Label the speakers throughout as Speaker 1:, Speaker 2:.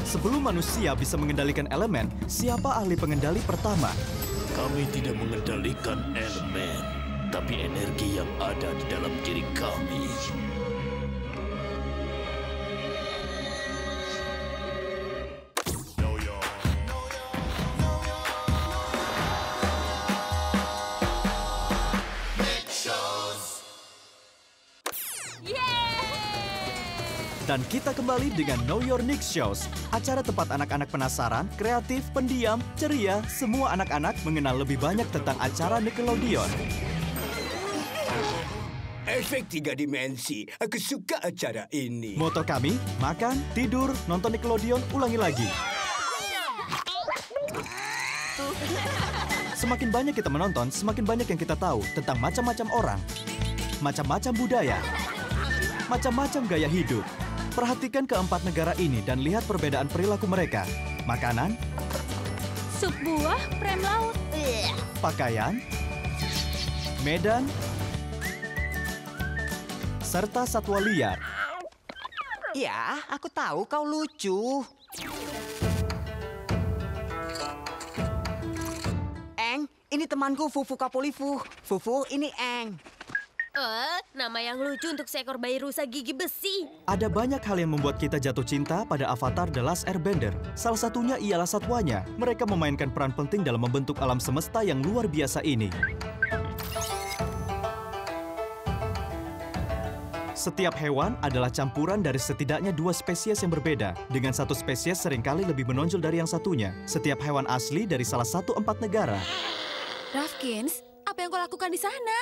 Speaker 1: Sebelum manusia bisa mengendalikan elemen, siapa ahli pengendali pertama?
Speaker 2: Kami tidak mengendalikan elemen, tapi energi yang ada di dalam diri kami.
Speaker 1: Dan kita kembali dengan Know Your Nick Shows, acara tempat anak-anak penasaran, kreatif, pendiam, ceria, semua anak-anak mengenal lebih banyak tentang acara Nickelodeon.
Speaker 3: Efek 3 dimensi. Aku suka acara ini.
Speaker 1: Moto kami, makan, tidur, nonton Nickelodeon, ulangi lagi. Semakin banyak kita menonton, semakin banyak yang kita tahu tentang macam-macam orang, macam-macam budaya, macam-macam gaya hidup. Perhatikan keempat negara ini dan lihat perbedaan perilaku mereka. Makanan,
Speaker 4: Sup buah, prem laut.
Speaker 1: pakaian, medan, serta satwa liar.
Speaker 5: Ya, aku tahu kau lucu. Eng, ini temanku Fufu Kapolifu. Fufu, ini Eng.
Speaker 6: Nama yang lucu untuk seekor bayi rusa gigi besi.
Speaker 1: Ada banyak hal yang membuat kita jatuh cinta pada Avatar The Last Airbender. Salah satunya ialah satwanya. Mereka memainkan peran penting dalam membentuk alam semesta yang luar biasa ini. Setiap hewan adalah campuran dari setidaknya 2 spesies yang berbeda. Dengan satu spesies seringkali lebih menonjol dari yang satunya. Setiap hewan asli dari salah satu 4 negara.
Speaker 4: Rafkins, apa yang kau lakukan di sana?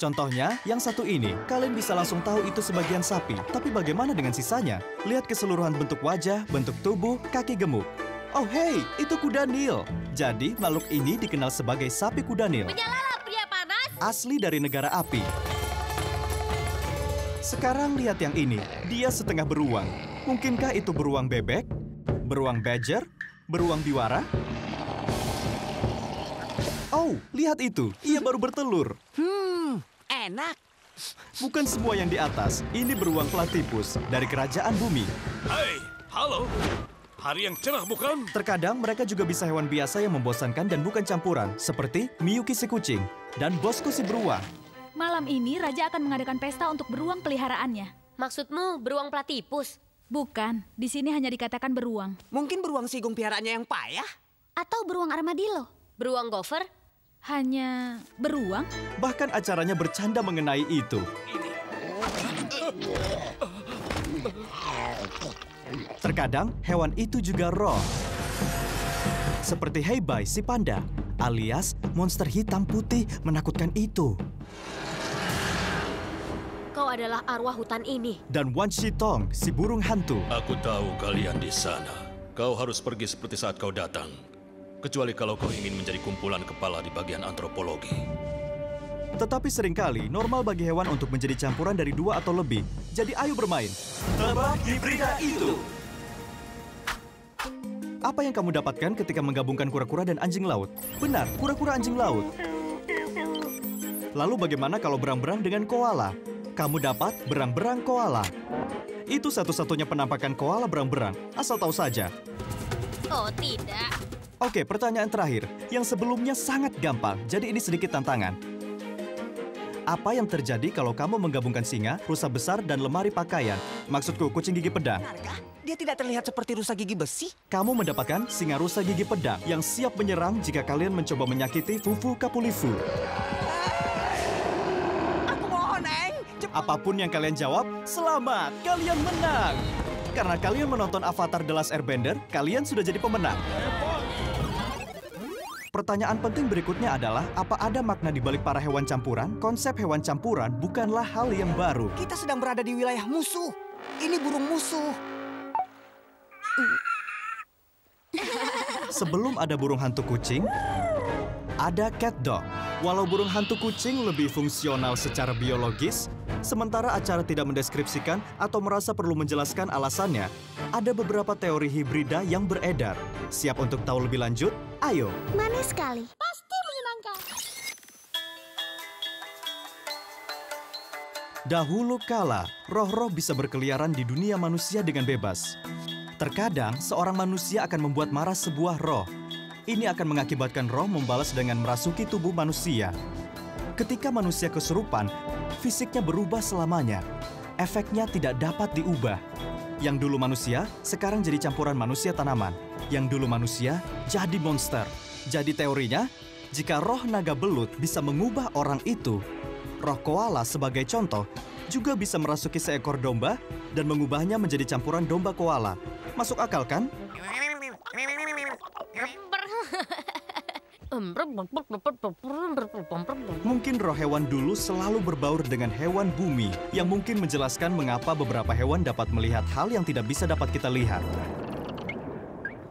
Speaker 1: Contohnya, yang satu ini, kalian bisa langsung tahu itu sebagian sapi. Tapi bagaimana dengan sisanya? Lihat keseluruhan bentuk wajah, bentuk tubuh, kaki gemuk. Oh hey, itu kuda Nil. Jadi, makhluk ini dikenal sebagai sapi kuda Nil.
Speaker 6: Menyalalah pria panas.
Speaker 1: Asli dari negara api. Sekarang lihat yang ini, dia setengah beruang. Mungkinkah itu beruang bebek? Beruang badger? Beruang biwara? Oh, lihat itu, ia baru bertelur.
Speaker 5: Enak.
Speaker 1: Bukan semua yang di atas, ini beruang platypus dari kerajaan bumi.
Speaker 2: Hai, halo. Hari yang cerah bukan?
Speaker 1: Terkadang mereka juga bisa hewan biasa yang membosankan dan bukan campuran, seperti Miyuki si kucing dan Bosco si beruang.
Speaker 4: Malam ini Raja akan mengadakan pesta untuk beruang peliharaannya.
Speaker 6: Maksudmu beruang platipus?
Speaker 4: Bukan, di sini hanya dikatakan beruang.
Speaker 5: Mungkin beruang sigung piaranya yang payah.
Speaker 4: Atau beruang armadillo.
Speaker 6: Beruang gopher?
Speaker 4: Hanya beruang?
Speaker 1: Bahkan acaranya bercanda mengenai itu. Terkadang hewan itu juga roh. Seperti Heibai si panda, alias monster hitam putih menakutkan itu.
Speaker 6: Kau adalah arwah hutan ini.
Speaker 1: Dan Wan Shitong si burung hantu.
Speaker 2: Aku tahu kalian di sana. Kau harus pergi seperti saat kau datang. Kecuali kalau kau ingin menjadi kumpulan kepala di bagian antropologi.
Speaker 1: Tetapi seringkali normal bagi hewan untuk menjadi campuran dari 2 atau lebih. Jadi ayo bermain. Tebak hibrida itu. Apa yang kamu dapatkan ketika menggabungkan kura-kura dan anjing laut? Benar, kura-kura anjing laut. Lalu bagaimana kalau berang-berang dengan koala? Kamu dapat berang-berang koala. Itu satu-satunya penampakan koala berang-berang. Asal tahu saja.
Speaker 6: Oh tidak.
Speaker 1: Oke, pertanyaan terakhir. Yang sebelumnya sangat gampang, jadi ini sedikit tantangan. Apa yang terjadi kalau kamu menggabungkan singa, rusa besar, dan lemari pakaian? Maksudku, kucing gigi pedang.
Speaker 5: Benarkah? Dia tidak terlihat seperti rusa gigi besi.
Speaker 1: Kamu mendapatkan singa rusa gigi pedang yang siap menyerang jika kalian mencoba menyakiti Fufu Kapulifu.
Speaker 5: Aku mohon, Eng.
Speaker 1: Apapun yang kalian jawab, selamat, kalian menang. Karena kalian menonton Avatar The Last Airbender, kalian sudah jadi pemenang. Pertanyaan penting berikutnya adalah, apa ada makna di balik para hewan campuran? Konsep hewan campuran bukanlah hal yang baru.
Speaker 5: Kita sedang berada di wilayah musuh. Ini burung musuh.
Speaker 1: Sebelum ada burung hantu kucing, ada cat dog. Walau burung hantu kucing lebih fungsional secara biologis, sementara acara tidak mendeskripsikan atau merasa perlu menjelaskan alasannya, ada beberapa teori hibrida yang beredar. Siap untuk tahu lebih lanjut? Ayo!
Speaker 4: Manis sekali. Pasti menyenangkan.
Speaker 1: Dahulu kala, roh-roh bisa berkeliaran di dunia manusia dengan bebas. Terkadang, seorang manusia akan membuat marah sebuah roh. Ini akan mengakibatkan roh membalas dengan merasuki tubuh manusia. Ketika manusia kesurupan, fisiknya berubah selamanya. Efeknya tidak dapat diubah. Yang dulu manusia, sekarang jadi campuran manusia tanaman. Yang dulu manusia, jadi monster. Jadi teorinya, jika roh naga belut bisa mengubah orang itu, roh koala sebagai contoh juga bisa merasuki seekor domba dan mengubahnya menjadi campuran domba koala. Masuk akal kan? Mungkin roh hewan dulu selalu berbaur dengan hewan bumi, yang mungkin menjelaskan mengapa beberapa hewan dapat melihat hal yang tidak bisa dapat kita lihat.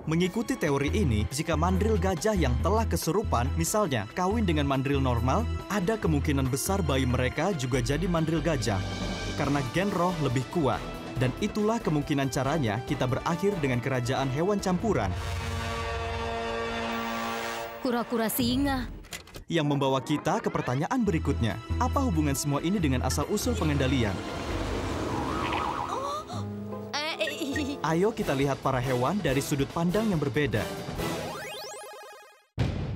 Speaker 1: Mengikuti teori ini, jika mandril gajah yang telah kesurupan, misalnya kawin dengan mandril normal, ada kemungkinan besar bayi mereka juga jadi mandril gajah. Karena gen roh lebih kuat. Dan itulah kemungkinan caranya kita berakhir dengan kerajaan hewan campuran.
Speaker 6: Kura-kura singa.
Speaker 1: Yang membawa kita ke pertanyaan berikutnya. Apa hubungan semua ini dengan asal-usul pengendalian? Ayo kita lihat para hewan dari sudut pandang yang berbeda.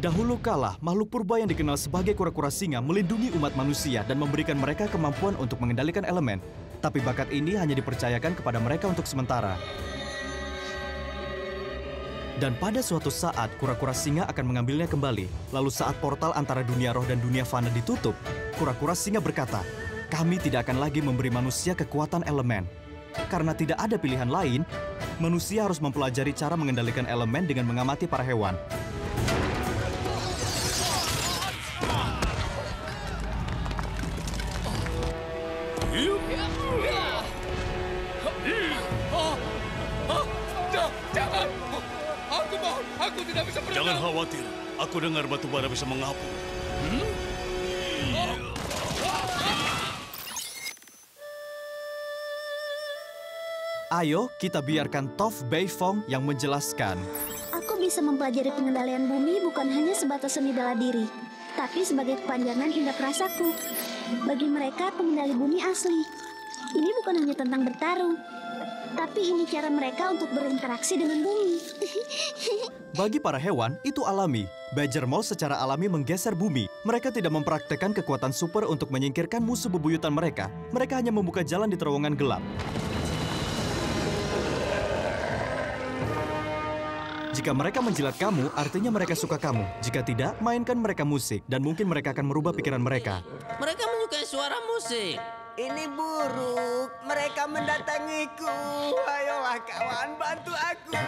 Speaker 1: Dahulu kala, makhluk purba yang dikenal sebagai kura-kura singa melindungi umat manusia dan memberikan mereka kemampuan untuk mengendalikan elemen. Tapi bakat ini hanya dipercayakan kepada mereka untuk sementara. Dan pada suatu saat, kura-kura singa akan mengambilnya kembali. Lalu saat portal antara dunia roh dan dunia fana ditutup, kura-kura singa berkata, "Kami tidak akan lagi memberi manusia kekuatan elemen." Karena tidak ada pilihan lain, manusia harus mempelajari cara mengendalikan elemen dengan mengamati para hewan.
Speaker 7: Jangan! Aku mohon, aku tidak bisa berenang.
Speaker 2: Jangan khawatir, aku dengar batu bara bisa mengapung.
Speaker 1: Ayo kita biarkan Toph Beifong yang menjelaskan.
Speaker 8: Aku bisa mempelajari pengendalian bumi bukan hanya sebatas seni bela diri, tapi sebagai kepanjangan indera perasaku. Bagi mereka, pengendali bumi asli. Ini bukan hanya tentang bertarung, tapi ini cara mereka untuk berinteraksi dengan bumi.
Speaker 1: Bagi para hewan, itu alami. Badger Mole secara alami menggeser bumi. Mereka tidak mempraktekkan kekuatan super untuk menyingkirkan musuh bebuyutan mereka. Mereka hanya membuka jalan di terowongan gelap. Jika mereka menjilat kamu, artinya mereka suka kamu. Jika tidak, mainkan mereka musik, dan mungkin mereka akan merubah pikiran mereka.
Speaker 9: Mereka menyukai suara musik.
Speaker 5: Ini buruk. Mereka mendatangiku. Ayolah kawan, bantu aku.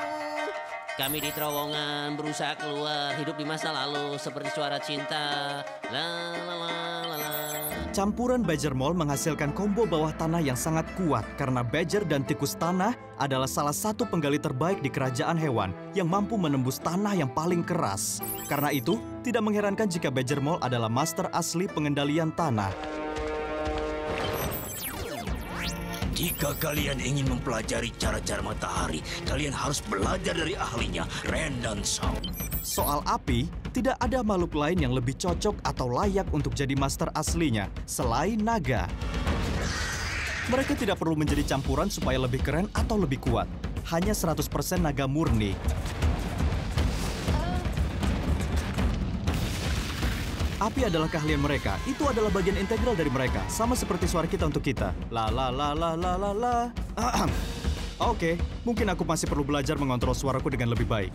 Speaker 9: Kami di terowongan berusaha keluar hidup di masa lalu seperti suara cinta. La la la la la.
Speaker 1: Campuran Badger Mole menghasilkan combo bawah tanah yang sangat kuat karena badger dan tikus tanah adalah salah satu penggali terbaik di kerajaan hewan yang mampu menembus tanah yang paling keras. Karena itu, tidak mengherankan jika Badger Mole adalah master asli pengendalian tanah.
Speaker 3: Jika kalian ingin mempelajari cara-cara matahari, kalian harus belajar dari ahlinya, Ren dan Shaw.
Speaker 1: Soal api, tidak ada makhluk lain yang lebih cocok atau layak untuk jadi master aslinya, selain naga. Mereka tidak perlu menjadi campuran supaya lebih keren atau lebih kuat. Hanya 100% naga murni. Api adalah keahlian mereka. Itu adalah bagian integral dari mereka. Sama seperti suara kita untuk kita. La la la la la la la. Oke, mungkin aku masih perlu belajar mengontrol suaraku dengan lebih baik.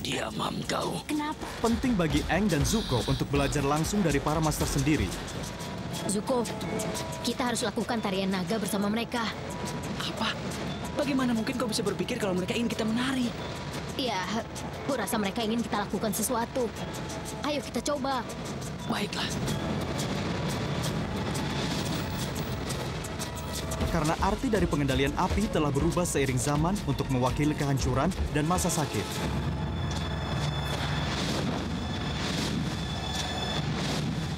Speaker 3: Diamam kau.
Speaker 8: Kenapa?
Speaker 1: Penting bagi Aang dan Zuko untuk belajar langsung dari para master sendiri.
Speaker 6: Zuko, kita harus lakukan tarian naga bersama mereka.
Speaker 10: Apa? Bagaimana mungkin kau bisa berpikir kalau mereka ingin kita menari?
Speaker 6: Ya, aku rasa mereka ingin kita lakukan sesuatu. Ayo kita coba.
Speaker 10: Baiklah.
Speaker 1: Karena arti dari pengendalian api telah berubah seiring zaman untuk mewakili kehancuran dan masa sakit.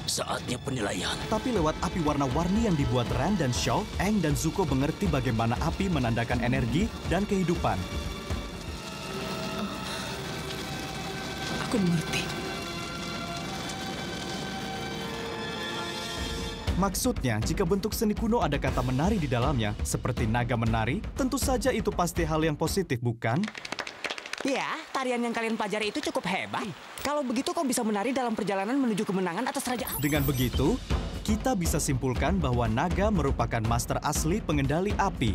Speaker 3: Saatnya penilaian.
Speaker 1: Tapi lewat api warna-warni yang dibuat Ren dan Shaw, Aang dan Zuko mengerti bagaimana api menandakan energi dan kehidupan.
Speaker 10: Aku mengerti.
Speaker 1: Maksudnya, jika bentuk seni kuno ada kata menari di dalamnya, seperti naga menari, tentu saja itu pasti hal yang positif, bukan?
Speaker 5: Ya, tarian yang kalian pelajari itu cukup hebat. Kalau begitu kau bisa menari dalam perjalanan menuju kemenangan atas Raja Api.
Speaker 1: Dengan begitu, kita bisa simpulkan bahwa naga merupakan master asli pengendali api.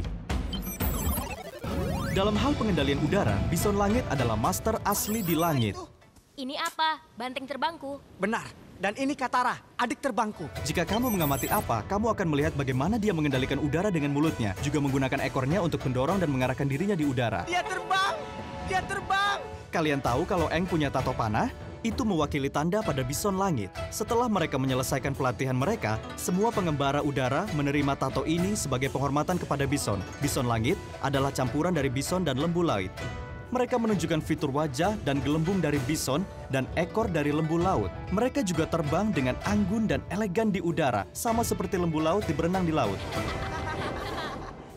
Speaker 1: Dalam hal pengendalian udara, bison langit adalah master asli di langit.
Speaker 6: Ini apa? Banteng terbangku.
Speaker 5: Benar. Dan ini Katara, adik terbangku.
Speaker 1: Jika kamu mengamati apa, kamu akan melihat bagaimana dia mengendalikan udara dengan mulutnya, juga menggunakan ekornya untuk mendorong dan mengarahkan dirinya di udara.
Speaker 5: Dia terbang! Dia terbang!
Speaker 1: Kalian tahu kalau Aang punya tato panah? Itu mewakili tanda pada bison langit. Setelah mereka menyelesaikan pelatihan mereka, semua pengembara udara menerima tato ini sebagai penghormatan kepada bison. Bison langit adalah campuran dari bison dan lembu laut. Mereka menunjukkan fitur wajah dan gelembung dari bison dan ekor dari lembu laut. Mereka juga terbang dengan anggun dan elegan di udara, sama seperti lembu laut berenang di laut.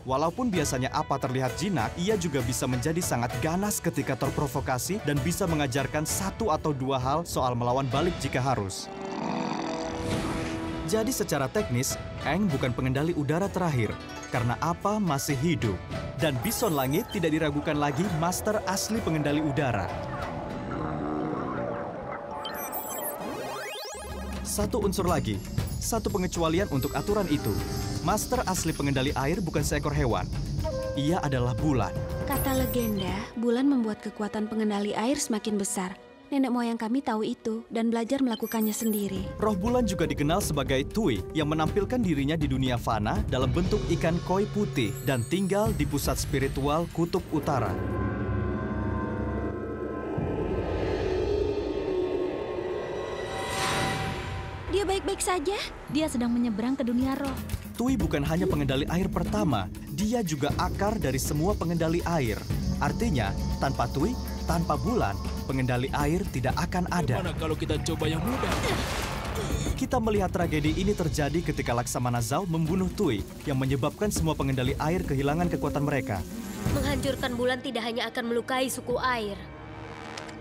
Speaker 1: Walaupun biasanya apa terlihat jinak, ia juga bisa menjadi sangat ganas ketika terprovokasi dan bisa mengajarkan satu atau dua hal soal melawan balik jika harus. Jadi secara teknis, Aang bukan pengendali udara terakhir, karena apa masih hidup. Dan bison langit tidak diragukan lagi master asli pengendali udara. Satu unsur lagi, satu pengecualian untuk aturan itu. Master asli pengendali air bukan seekor hewan. Ia adalah bulan.
Speaker 11: Kata legenda, bulan membuat kekuatan pengendali air semakin besar. Nenek moyang kami tahu itu dan belajar melakukannya sendiri.
Speaker 1: Roh bulan juga dikenal sebagai Tui yang menampilkan dirinya di dunia fana dalam bentuk ikan koi putih dan tinggal di pusat spiritual kutub utara.
Speaker 11: Dia baik-baik saja?
Speaker 4: Dia sedang menyeberang ke dunia roh.
Speaker 1: Tui bukan hanya pengendali air pertama, dia juga akar dari semua pengendali air. Artinya, tanpa Tui, tanpa bulan, pengendali air tidak akan ada.
Speaker 7: Gimana kalau kita coba yang mudah?
Speaker 1: Kita melihat tragedi ini terjadi ketika Laksamana Zhao membunuh Tui yang menyebabkan semua pengendali air kehilangan kekuatan mereka.
Speaker 6: Menghancurkan bulan tidak hanya akan melukai suku air,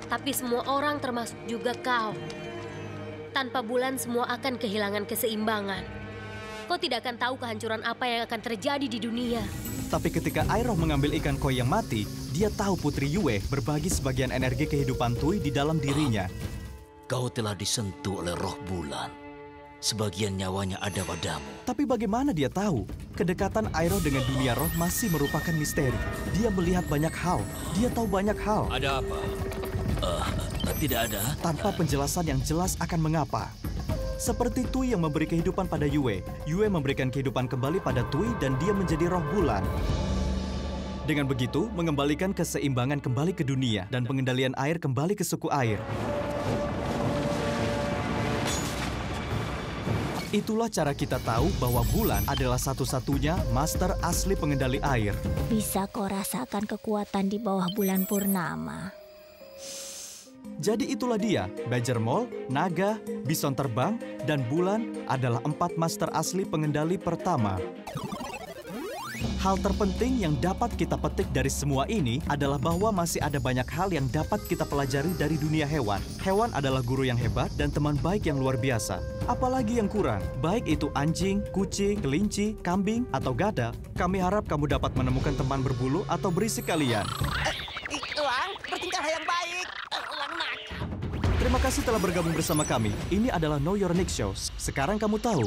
Speaker 6: tapi semua orang termasuk juga kau. Tanpa bulan semua akan kehilangan keseimbangan. Kau tidak akan tahu kehancuran apa yang akan terjadi di dunia.
Speaker 1: Tapi ketika Airoh mengambil ikan koi yang mati, dia tahu Putri Yue berbagi sebagian energi kehidupan Tui di dalam dirinya.
Speaker 3: Kau telah disentuh oleh roh bulan. Sebagian nyawanya ada padamu.
Speaker 1: Tapi bagaimana dia tahu? Kedekatan Airoh dengan dunia roh masih merupakan misteri. Dia melihat banyak hal. Dia tahu banyak hal.
Speaker 3: Ada apa? Tidak ada.
Speaker 1: Tanpa penjelasan yang jelas akan mengapa. Seperti Tui yang memberi kehidupan pada Yue, Yue memberikan kehidupan kembali pada Tui dan dia menjadi roh bulan. Dengan begitu, mengembalikan keseimbangan kembali ke dunia dan pengendalian air kembali ke suku air. Itulah cara kita tahu bahwa bulan adalah satu-satunya master asli pengendali air.
Speaker 6: Bisa kau rasakan kekuatan di bawah bulan purnama.
Speaker 1: Jadi itulah dia, Badger Mole, naga, bison terbang, dan bulan adalah 4 master asli pengendali pertama. Hal terpenting yang dapat kita petik dari semua ini adalah bahwa masih ada banyak hal yang dapat kita pelajari dari dunia hewan. Hewan adalah guru yang hebat dan teman baik yang luar biasa. Apalagi yang kurang, baik itu anjing, kucing, kelinci, kambing, atau gada, kami harap kamu dapat menemukan teman berbulu atau berisik kalian.
Speaker 5: Uang, bertingkah yang baik. Uang nakal.
Speaker 1: Terima kasih telah bergabung bersama kami. Ini adalah Know Your Nick Show. Sekarang kamu tahu.